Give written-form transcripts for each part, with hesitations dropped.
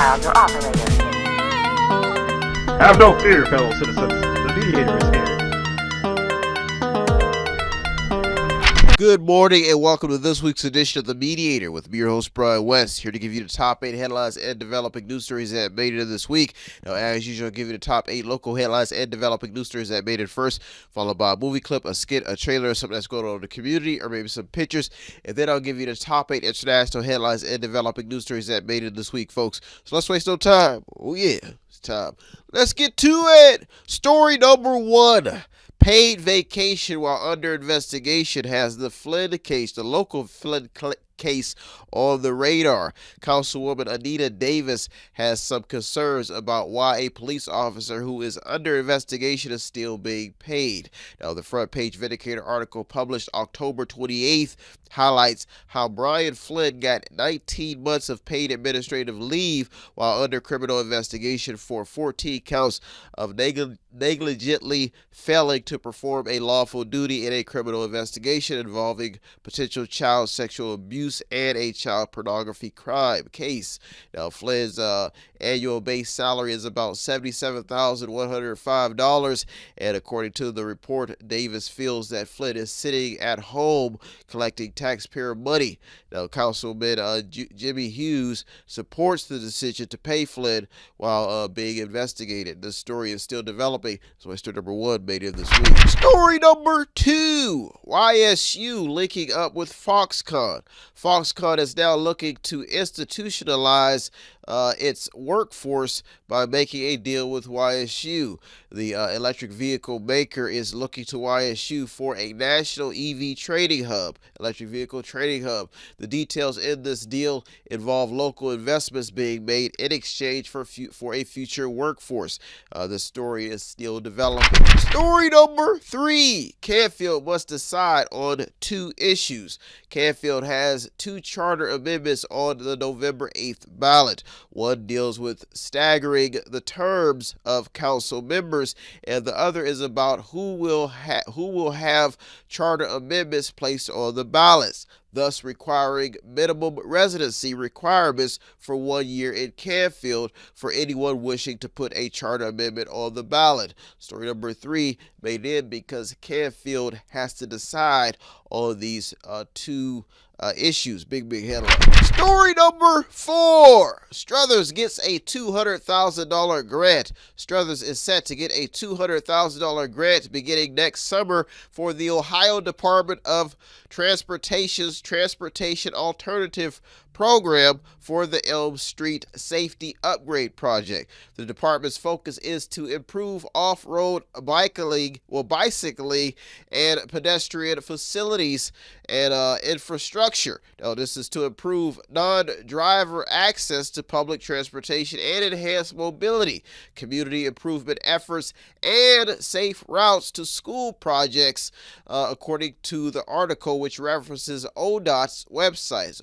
dialed your operator. Have no fear, fellow citizens. The Mediator is here. Good morning and welcome to this week's edition of The Mediator with me, your host, Brian West, here to give you the top 8 headlines and developing news stories that made it in this week. Now, as usual, I'll give you the top 8 local headlines and developing news stories that made it first, followed by a movie clip, a skit, a trailer, something that's going on in the community, or maybe some pictures. And then I'll give you the top 8 international headlines and developing news stories that made it this week, folks. So let's waste no time. Oh, yeah, it's time. Let's get to it. Story number 1. Paid vacation while under investigation has the Flynn case, the local Flynn case, on the radar. Councilwoman Anita Davis has some concerns about why a police officer who is under investigation is still being paid. Now, the front page Vindicator article published October 28th highlights how Brian Flynn got 19 months of paid administrative leave while under criminal investigation for 14 counts of negligently failing to perform a lawful duty in a criminal investigation involving potential child sexual abuse and a child pornography crime case. Now, Flynn's annual base salary is about $77,105, and according to the report, Davis feels that Flynn is sitting at home collecting taxpayer money. Now, Councilman Jimmy Hughes supports the decision to pay Flynn while being investigated. The story is still developing, so story number 1 made it this week. Story number 2, YSU linking up with Foxconn. Foxconn is now looking to institutionalize its workforce by making a deal with YSU. The electric vehicle maker is looking to YSU for a national EV trading hub, electric vehicle trading hub. The details in this deal involve local investments being made in exchange for a future workforce. The story is still developing. Story number 3, Canfield must decide on 2 issues. Canfield has 2 charter amendments on the November 8th ballot. One deals with staggering the terms of council members, and the other is about who will have charter amendments placed on the ballots, thus requiring minimum residency requirements for 1 year in Canfield for anyone wishing to put a charter amendment on the ballot. Story number 3 made in because Canfield has to decide on these 2 issues. Big headline. Story number 4. Struthers gets a $200,000 grant. Struthers is set to get a $200,000 grant beginning next summer for the Ohio Department of Transportation's Transportation Alternative Program for the Elm Street Safety Upgrade Project. The department's focus is to improve off-road bicycling and pedestrian facilities and infrastructure. Now, this is to improve non-driver access to public transportation and enhance mobility, community improvement efforts, and safe routes to school projects, according to the article, which references ODOT's website,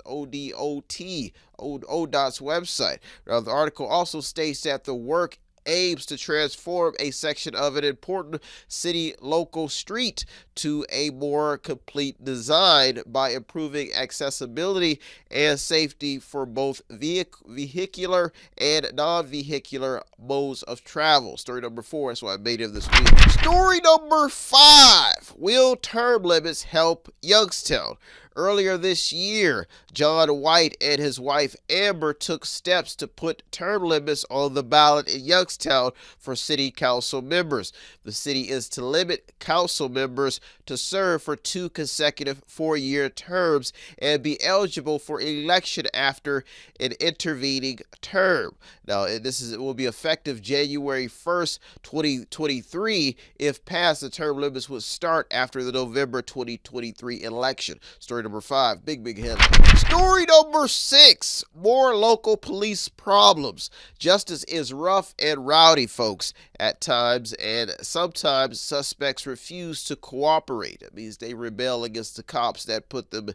ODOT's website. Now, the article also states that the work aims to transform a section of an important city local street to a more complete design by improving accessibility and safety for both vehicular and non-vehicular modes of travel. Story number 4, that's why I made it this week. Story number 5, will term limits help Youngstown? Earlier this year, John White and his wife Amber took steps to put term limits on the ballot in Youngstown for city council members. The city is to limit council members to serve for 2 consecutive 4-year terms and be eligible for election after an intervening term. Now, it will be effective January 1st, 2023. If passed, the term limits would start after the November 2023 election. Story number 5, big headline. Story number 6, more local police problems. Justice is rough and rowdy, folks, at times, and sometimes suspects refuse to cooperate. It means they rebel against the cops that put them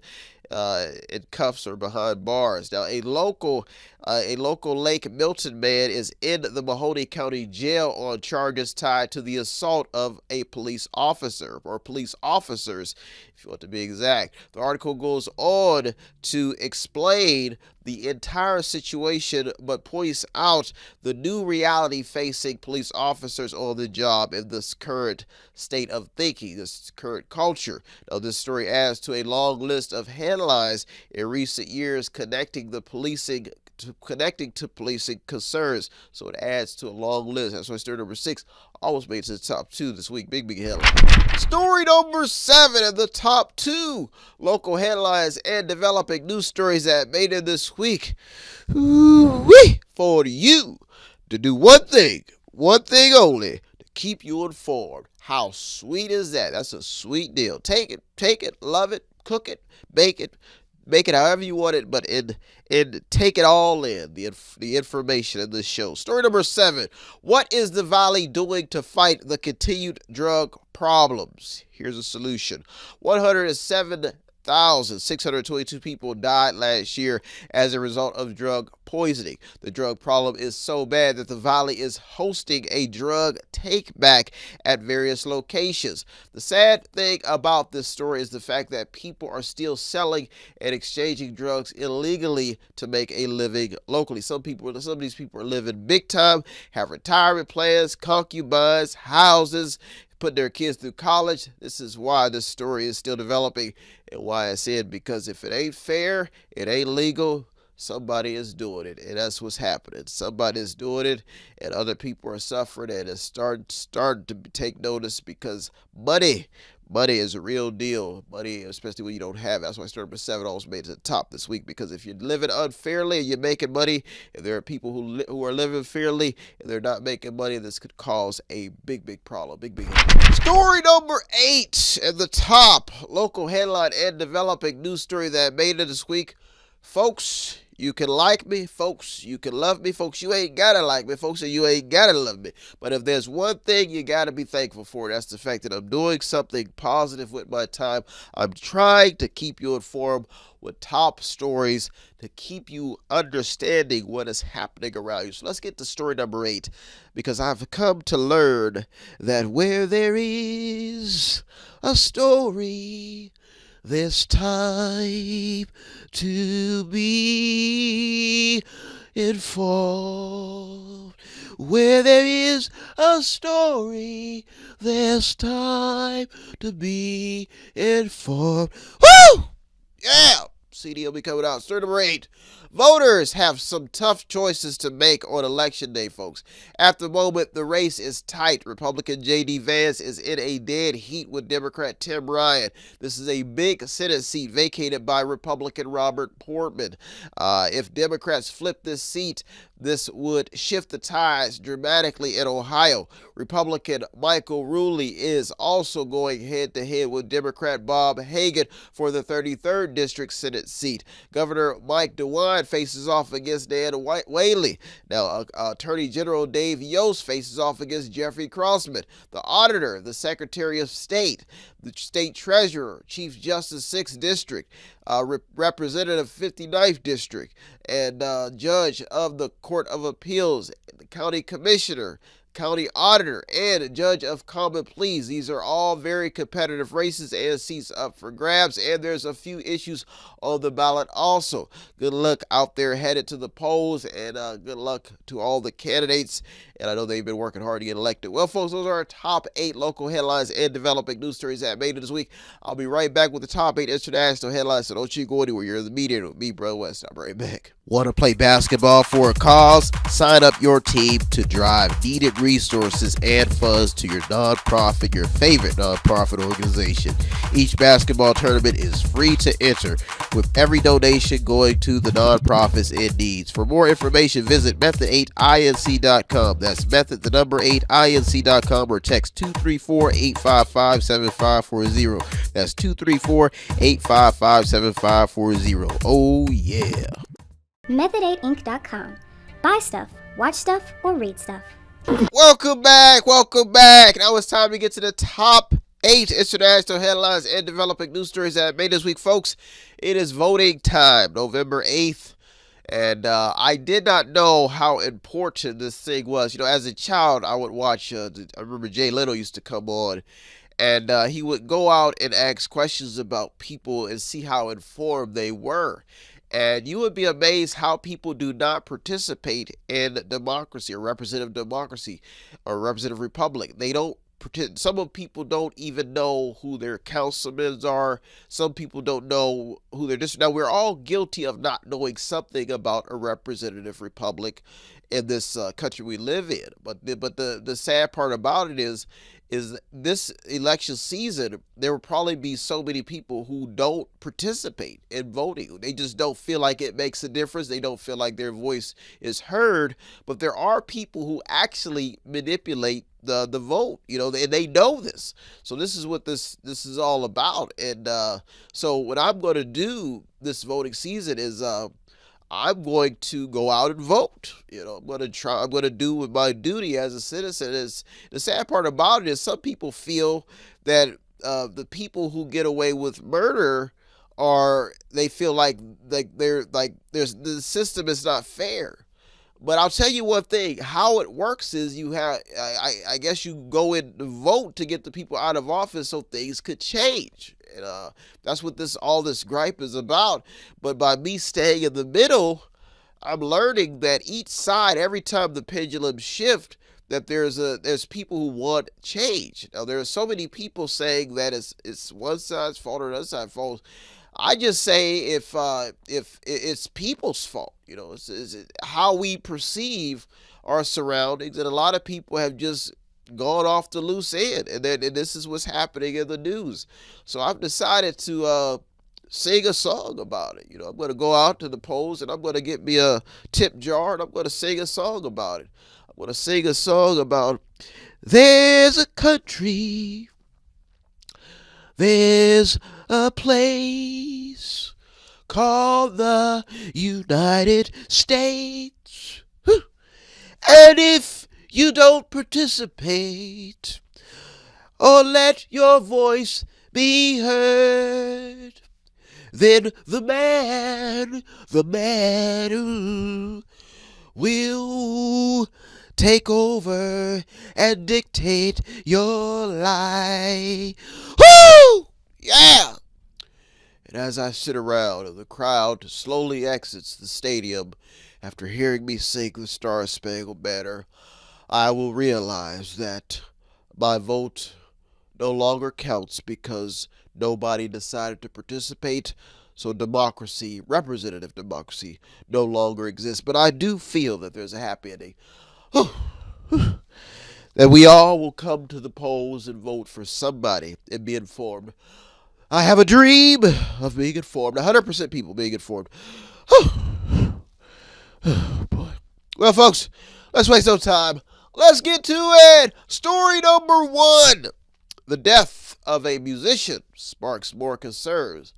in cuffs or behind bars. Now, a local Lake Milton man is in the Mahoning County Jail on charges tied to the assault of a police officer or police officers, if you want to be exact. The article goes on to explain the entire situation, but points out the new reality facing police officers on the job in this current state of thinking, this current culture. Now, this story adds to a long list of headlines in recent years connecting to policing concerns. So it adds to a long list. That's why story number 6 almost made it to the top 2 this week. Big headline. Story number 7 in the top 2 local headlines and developing news stories that made it this week. Ooh-wee, for you to do one thing only, to keep you informed. How sweet is that? That's a sweet deal. Take it, love it, cook it, bake it. Make it however you want it, but take it all in, the information in this show. Story number 7. What is the Valley doing to fight the continued drug problems? Here's a solution. 107,622 people died last year as a result of drug poisoning. The drug problem is so bad that the Valley is hosting a drug take-back at various locations. The sad thing about this story is the fact that people are still selling and exchanging drugs illegally to make a living locally. Some of these people are living big time, have retirement plans, concubines, houses, put their kids through college. This is why this story is still developing and why I said, because if it ain't fair, it ain't legal, somebody is doing it, and that's what's happening. Somebody is doing it, and other people are suffering, and it's starting to take notice because money is a real deal. Money, especially when you don't have it. That's why story number 7 almost made it to the top this week, because if you're living unfairly and you're making money, and there are people who are living fairly and they're not making money, this could cause a big problem. Big. Story number 8 at the top local headline and developing news story that made it this week. Folks, you can like me, folks, you can love me, folks, you ain't gotta like me, folks, and you ain't gotta love me. But if there's one thing you gotta be thankful for, that's the fact that I'm doing something positive with my time. I'm trying to keep you informed with top stories to keep you understanding what is happening around you. So let's get to story number 8, because I've come to learn that where there is a story, there's time to be informed. Where there is a story, there's time to be informed. Woo! Yeah! CD will be coming out. Story number 8. Voters have some tough choices to make on election day, folks. At the moment, the race is tight. Republican J.D. Vance is in a dead heat with Democrat Tim Ryan. This is a big Senate seat vacated by Republican Robert Portman. If Democrats flip this seat, this would shift the tides dramatically in Ohio. Republican Michael Ruley is also going head-to-head with Democrat Bob Hagan for the 33rd District Senate seat. Governor Mike DeWine faces off against Dan Whaley. Now, Attorney General Dave Yost faces off against Jeffrey Crossman. The Auditor, the Secretary of State, the State Treasurer, Chief Justice 6th District, Representative 59th District, and Judge of the Court of Appeals, the County Commissioner, County Auditor, and Judge of Common Pleas. These are all very competitive races and seats up for grabs, and there's a few issues on the ballot also. Good luck out there headed to the polls, and good luck to all the candidates, and I know they've been working hard to get elected. Well, folks, those are our top 8 local headlines and developing news stories that made it this week. I'll be right back with the top 8 international headlines, so don't you go anywhere. You're in the Mediator with me, Bro West. I'll be right back. Want to play basketball for a cause? Sign up your team to drive needed resources and funds to your nonprofit, your favorite nonprofit organization. Each basketball tournament is free to enter, with every donation going to the nonprofits in needs. For more information, visit method8inc.com. That's method, the number 8inc.com, or text 234-855-7540. That's 234-855-7540. Oh, yeah. Method8inc.com. Buy stuff, watch stuff, or read stuff. Welcome back. Now it's time to get to the top 8 international headlines and developing news stories that made this week, folks. It is voting time, November 8th. And I did not know how important this thing was. You know, as a child, I would watch, I remember Jay Leno used to come on, and he would go out and ask questions about people and see how informed they were. And you would be amazed how people do not participate in democracy or representative democracy or representative republic. They don't pretend. Some of people don't even know who their councilmen are. Some people don't know who their district. Now, we're all guilty of not knowing something about a representative republic in this country we live in. But the sad part about it is this election season, there will probably be so many people who don't participate in voting. They just don't feel like it makes a difference. They don't feel like their voice is heard. But there are people who actually manipulate the vote, and they know this. So this is what this is all about. And so what I'm going to do this voting season is I'm going to go out and vote. I'm going to do what my duty as a citizen is. The sad part about it is some people feel that the people who get away with murder they feel like the system is not fair. But I'll tell you one thing, how it works is I guess you go in to vote to get the people out of office so things could change. And that's what all this gripe is about. But by me staying in the middle, I'm learning that each side, every time the pendulum shifts, that there's people who want change. Now, there are so many people saying that it's one side's fault or another side's fault. I just say if it's people's fault, it's how we perceive our surroundings, and a lot of people have just gone off the loose end, and this is what's happening in the news. So I've decided to sing a song about it. I'm going to go out to the polls and I'm going to get me a tip jar and I'm going to sing a song about it. I'm going to sing a song about there's a country. There's a place called the United States. And if you don't participate or let your voice be heard, then the man will take over and dictate your life. Woo! Yeah! And as I sit around and the crowd slowly exits the stadium after hearing me sing the Star Spangled Banner, I will realize that my vote no longer counts because nobody decided to participate. So democracy, representative democracy, no longer exists. But I do feel that there's a happy ending. That we all will come to the polls and vote for somebody and be informed. I have a dream of being informed. 100% people being informed. Oh, boy. Well, folks, let's waste no time. Let's get to it. Story number 1. The death of a musician sparks more concerns.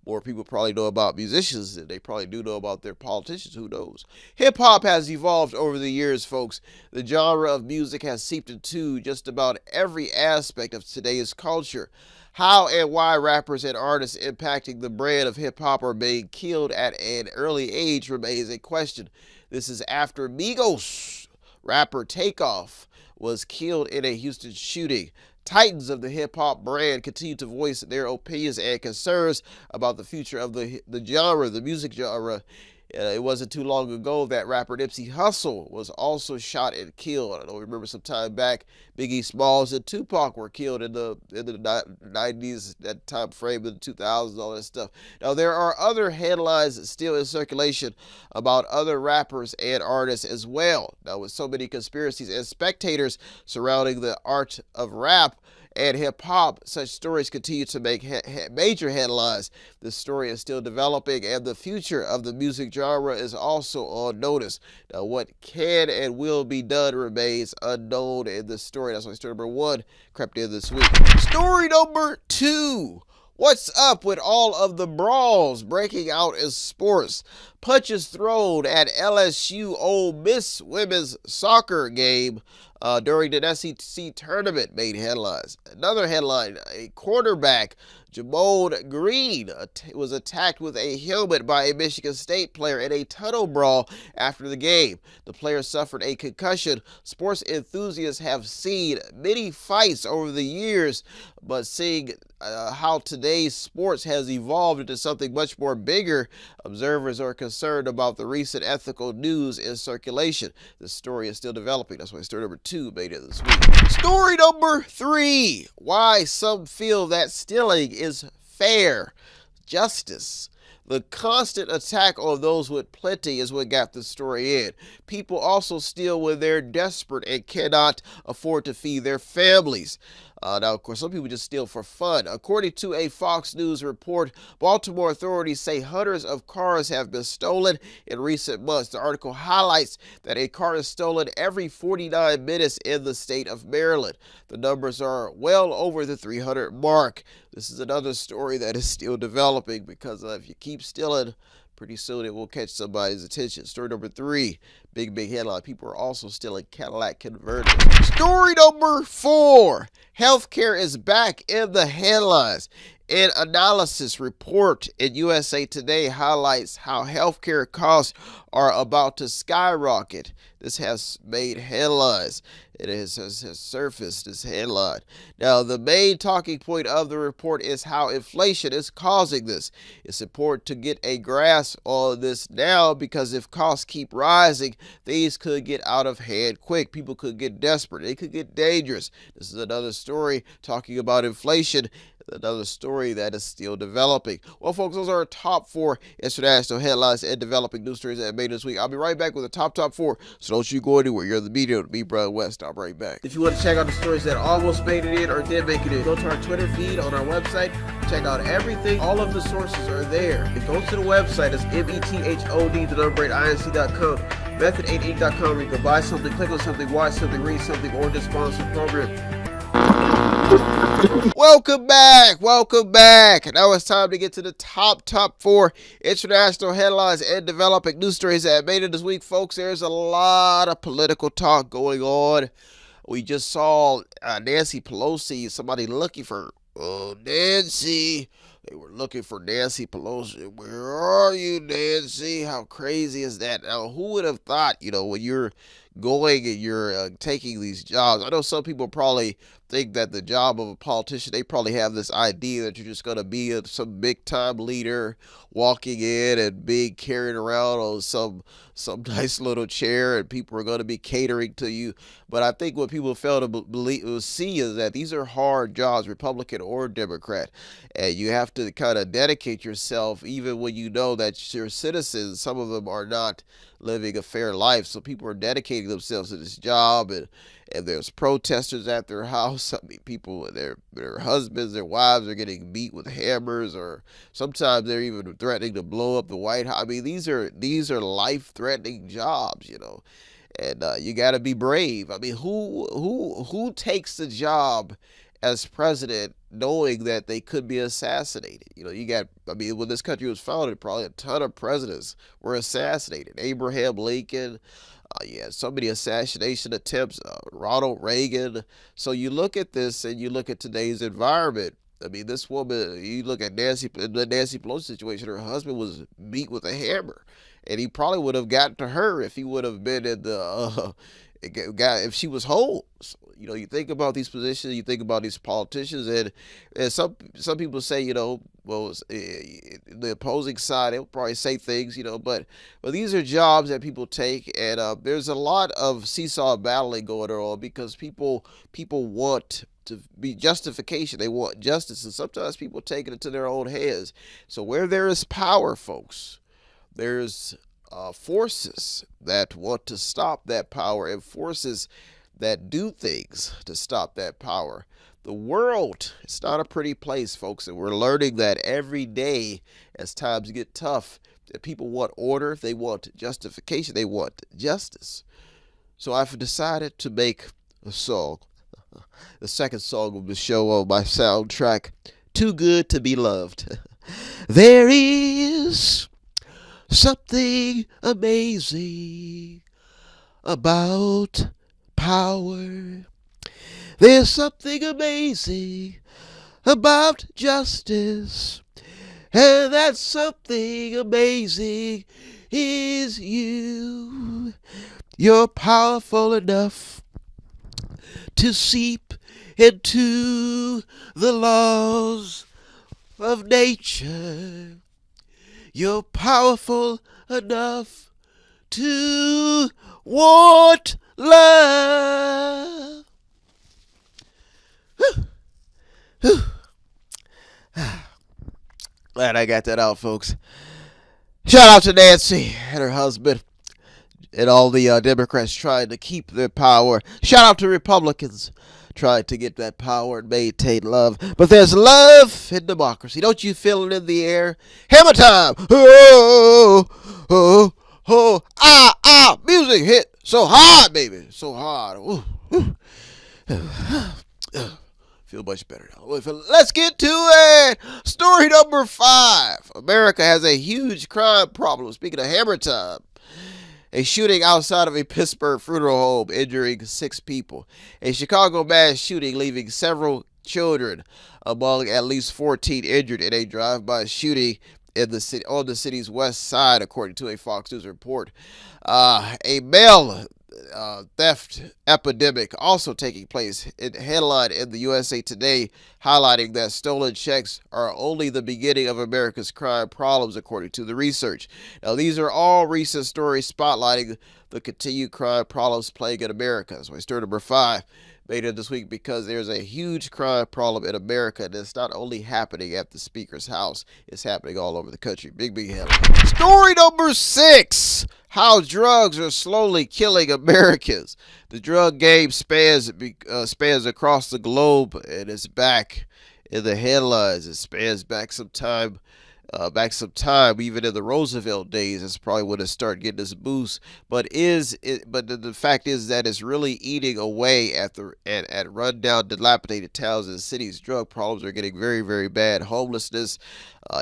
More people probably know about musicians than they probably do know about their politicians. Who knows? Hip-hop has evolved over the years, folks. The genre of music has seeped into just about every aspect of today's culture. How and why rappers and artists impacting the brand of hip-hop are being killed at an early age remains a question. This is after Migos rapper Takeoff was killed in a Houston shooting. Titans of the hip-hop brand continue to voice their opinions and concerns about the future of the genre, the music genre. It wasn't too long ago that rapper Nipsey Hussle was also shot and killed. I don't remember some time back, Biggie Smalls and Tupac were killed in the 90s, that time frame, in the 2000s, all that stuff. Now, there are other headlines still in circulation about other rappers and artists as well. Now, with so many conspiracies and spectators surrounding the art of rap and hip-hop, such stories continue to make major headlines. The story is still developing, and the future of the music genre is also on notice. Now, what can and will be done remains unknown in this story. That's why story number 1 crept in this week. Story number 2. What's up with all of the brawls breaking out in sports? Punches thrown at LSU Ole Miss women's soccer game during the SEC tournament made headlines. Another headline, a quarterback, Jamon Green, was attacked with a helmet by a Michigan State player in a tunnel brawl after the game. The player suffered a concussion. Sports enthusiasts have seen many fights over the years, but seeing how today's sports has evolved into something much more bigger, observers are concerned about the recent ethical news in circulation. The story is still developing. That's why story number 2 made it this week. Story number 3, why some feel that stealing is fair. Justice. The constant attack on those with plenty is what got the story in. People also steal when they're desperate and cannot afford to feed their families. Now, of course, some people just steal for fun. According to a Fox News report, Baltimore authorities say hundreds of cars have been stolen in recent months. The article highlights that a car is stolen every 49 minutes in the state of Maryland. The numbers are well over the 300 mark. This is another story that is still developing because if you keep stealing, pretty soon it will catch somebody's attention. Story number 3, big headline. People are also stealing Cadillac converters. Story number 4, healthcare is back in the headlines. An analysis report in USA Today highlights how healthcare costs are about to skyrocket. This has made headlines. It has surfaced this headline. Now, the main talking point of the report is how inflation is causing this. It's important to get a grasp on this now because if costs keep rising, these could get out of hand quick. People could get desperate. They could get dangerous. This is another story talking about inflation. Another story that is still developing. Well, folks, those are our top 4 international headlines and developing news stories that made this week. I'll be right back with the top 4. So don't you go anywhere. You're the Mediator with me, Brother West. I'll be right back. If you want to check out the stories that almost made it in or did make it in, go to our Twitter feed on our website. Check out everything. All of the sources are there. And go to the website. It's method8inc.com. Method8inc.com where you can buy something, click on something, watch something, read something, or just sponsor a program. Welcome back. Now it's time to get to the top 4 international headlines and developing news stories that made it this week, folks. There's a lot of political talk going on. We just saw Nancy Pelosi, somebody looking for Nancy. They were looking for Nancy Pelosi. Where are you, Nancy? How crazy is that? Now, who would have thought, when you're going and you're taking these jobs, I know some people probably think that the job of a politician, they probably have this idea that you're just going to be some big time leader walking in and being carried around on some nice little chair and people are going to be catering to you. But I think what people fail to see is that these are hard jobs, Republican or Democrat, and you have to kind of dedicate yourself even when you know that your citizens, some of them are not living a fair life. So people are dedicating themselves to this job, and there's protesters at their house. I mean, people, their husbands, their wives are getting beat with hammers, or sometimes they're even threatening to blow up the White House. I mean, these are life-threatening jobs, and you got to be brave. I mean, who takes the job as president knowing that they could be assassinated? When this country was founded, probably a ton of presidents were assassinated. Abraham Lincoln, so many assassination attempts, Ronald Reagan. So you look at this and you look at today's environment. I mean, this woman, you look at the Nancy Pelosi situation, her husband was beat with a hammer. And he probably would have gotten to her if he would have been in the, if she was home. So, you think about these positions, you think about these politicians, and some people say, the opposing side, they'll probably say things, but these are jobs that people take, and there's a lot of seesaw battling going on because people want to be justification. They want justice, and sometimes people take it into their own hands. So where there is power, folks, there's forces that want to stop that power and forces that do things to stop that power. The world, it's not a pretty place, folks, and we're learning that every day as times get tough, that people want order, they want justification, they want justice. So I've decided to make a song, the second song of the show on my soundtrack, Too Good to Be Loved. There is something amazing about power. There's something amazing about justice, and that something amazing is you. You're powerful enough to seep into the laws of nature. You're powerful enough to want love. Glad I got that out, folks. Shout out to Nancy and her husband and all the Democrats trying to keep their power. Shout out to Republicans trying to get that power and maintain love. But there's love in democracy. Don't you feel it in the air? Hammer time! Oh, oh, oh, music hit so hard, baby. So hard. Ooh, ooh. Feel much better now. Let's get to it. Story number 5. America has a huge crime problem. Speaking of hammer time. A shooting outside of a Pittsburgh funeral home injuring 6 people. A Chicago mass shooting leaving several children among at least 14 injured in a drive-by shooting in the city, on the city's west side, according to a Fox News report. A mail theft epidemic also taking place. In headline in the USA Today highlighting that stolen checks are only the beginning of America's crime problems, according to the research. Now, these are all recent stories spotlighting the continued crime problems plaguing America. So, story number 5 made it this week because there's a huge crime problem in America, and it's not only happening at the Speaker's house, it's happening all over the country. Big headline. Story number 6. How drugs are slowly killing Americans. The drug game spans across the globe, and it's back in the headlines. It spans back some time. Even in the Roosevelt days, it's probably when it started getting this boost. But the fact is that it's really eating away at rundown, dilapidated towns and cities. Drug problems are getting very, very bad. Homelessness,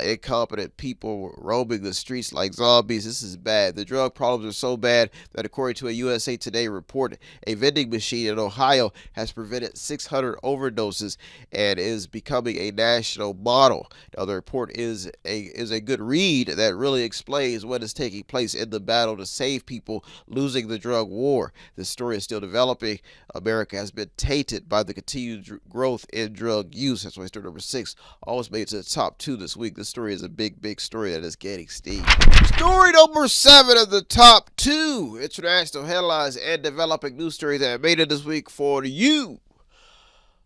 incompetent people roaming the streets like zombies. This is bad. The drug problems are so bad that, according to a USA Today report, a vending machine in Ohio has prevented 600 overdoses and is becoming a national model. Now, the report is a good read that really explains what is taking place in the battle to save people losing the drug war. This story is still developing. America has been tainted by the continued growth in drug use. That's why story number 6 almost made it to the top 2 this week. This story is a big story that is getting steam. Story number 7 of the top 2 international headlines and developing news stories that made it this week for you.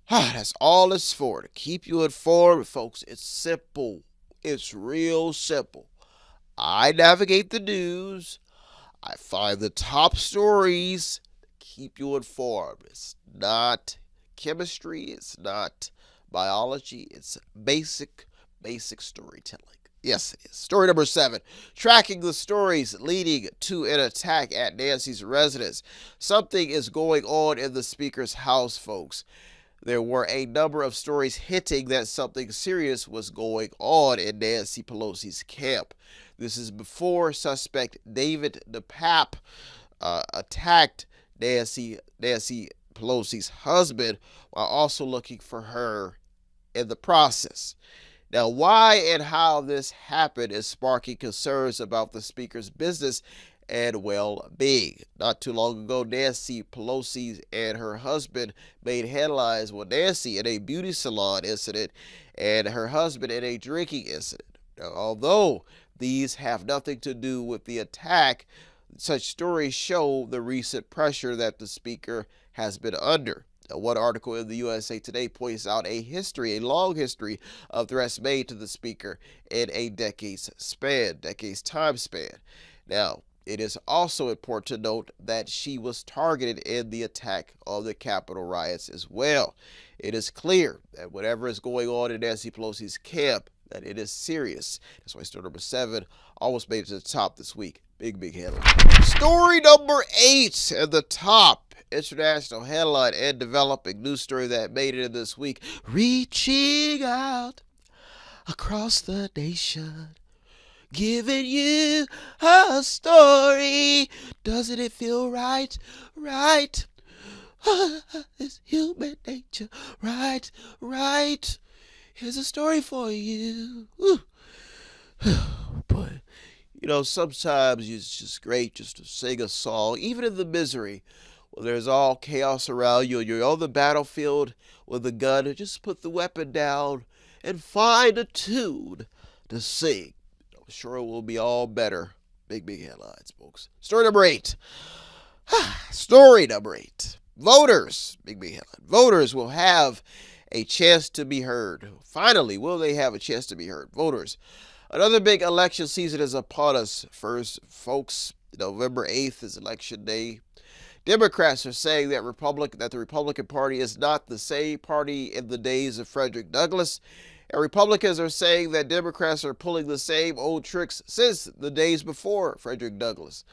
That's all it's for, to keep you informed, folks. It's simple. It's real simple. I navigate the news. I find the top stories to keep you informed. It's not chemistry. It's not biology. It's basic storytelling. Yes, it is. Story number 7. Tracking the stories leading to an attack at Nancy's residence. Something is going on in the Speaker's house, folks. There were a number of stories hinting that something serious was going on in Nancy Pelosi's camp. This is before suspect David DePape attacked Nancy Pelosi's husband while also looking for her in the process. Now, why and how this happened is sparking concerns about the Speaker's business and well-being. Not too long ago, Nancy Pelosi and her husband made headlines with Nancy in a beauty salon incident and her husband in a drinking incident. Now, although these have nothing to do with the attack, such stories show the recent pressure that the Speaker has been under. Now, one article in the USA Today points out a long history of threats made to the Speaker in a decade's time span. Now, it is also important to note that she was targeted in the attack on the Capitol riots as well. It is clear that whatever is going on in Nancy Pelosi's camp, that it is serious. That's why story number 7 almost made it to the top this week. Big headline. Story number 8 at the top. International headline and developing news story that made it in this week. Reaching out across the nation. Giving you a story. Doesn't it feel right? Right. It's human nature. Right. Here's a story for you. But, sometimes it's just great just to sing a song. Even in the misery, Well, there's all chaos around you, and you're on the battlefield with a gun. Just put the weapon down and find a tune to sing. I'm sure it will be all better. Big headlines, folks. Story number 8. Story number 8. Voters, big headline. Voters will have a chance to be heard. Finally, will they have a chance to be heard? Voters. Another big election season is upon us. First, folks, November 8th is election day. Democrats are saying that the Republican Party is not the same party in the days of Frederick Douglass. And Republicans are saying that Democrats are pulling the same old tricks since the days before Frederick Douglass.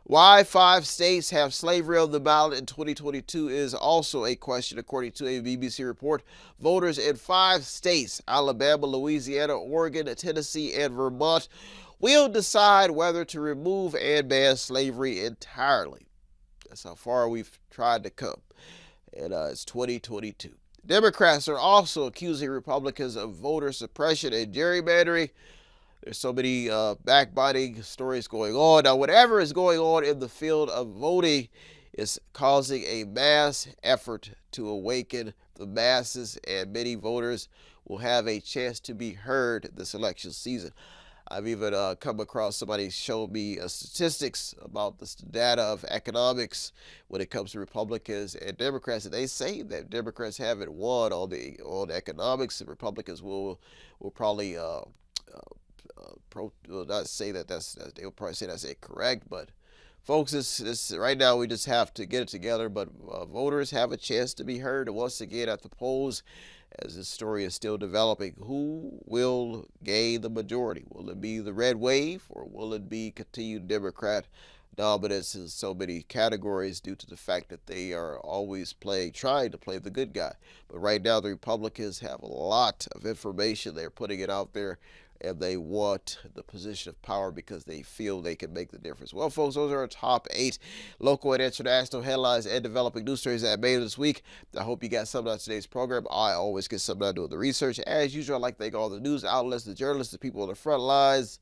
Why 5 states have slavery on the ballot in 2022 is also a question, according to a BBC report. Voters in 5 states, Alabama, Louisiana, Oregon, Tennessee, and Vermont, will decide whether to remove and ban slavery entirely. That's how far we've tried to come. And it's 2022. Democrats are also accusing Republicans of voter suppression and gerrymandering. There's so many backbiting stories going on. Now, whatever is going on in the field of voting is causing a mass effort to awaken the masses, and many voters will have a chance to be heard this election season. I've even come across somebody showed me statistics about the data of economics when it comes to Republicans and Democrats, and they say that Democrats haven't won on economics, and Republicans will probably not say that they'll probably say that's incorrect, but folks, this right now we just have to get it together. But voters have a chance to be heard, and once again at the polls, as this story is still developing, who will gain the majority? Will it be the red wave, or will it be continued Democrat dominance in so many categories due to the fact that they are always trying to play the good guy? But right now the Republicans have a lot of information. They're putting it out there, and they want the position of power because they feel they can make the difference. Well, folks, those are our top 8 local and international headlines and developing news stories that I made this week. I hope you got something out of today's program. I always get something out of doing the research. As usual, I'd like to thank all the news outlets, the journalists, the people on the front lines,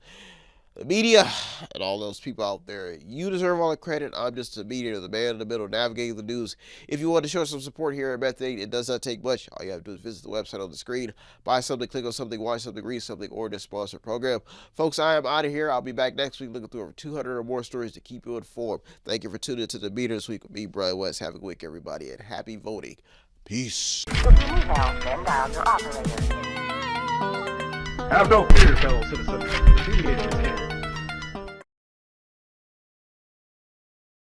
the media, and all those people out there. You deserve all the credit. I'm just a mediator, the man in the middle, navigating the news. If you want to show some support here at Methane, it does not take much. All you have to do is visit the website on the screen, buy something, click on something, watch something, read something, or just sponsor a program. Folks, I am out of here. I'll be back next week looking through over 200 or more stories to keep you informed. Thank you for tuning into the Meter this week with me, Brian West. Have a good week, everybody, and happy voting. Peace. Have no fear, fellow citizens. The Mediator is here.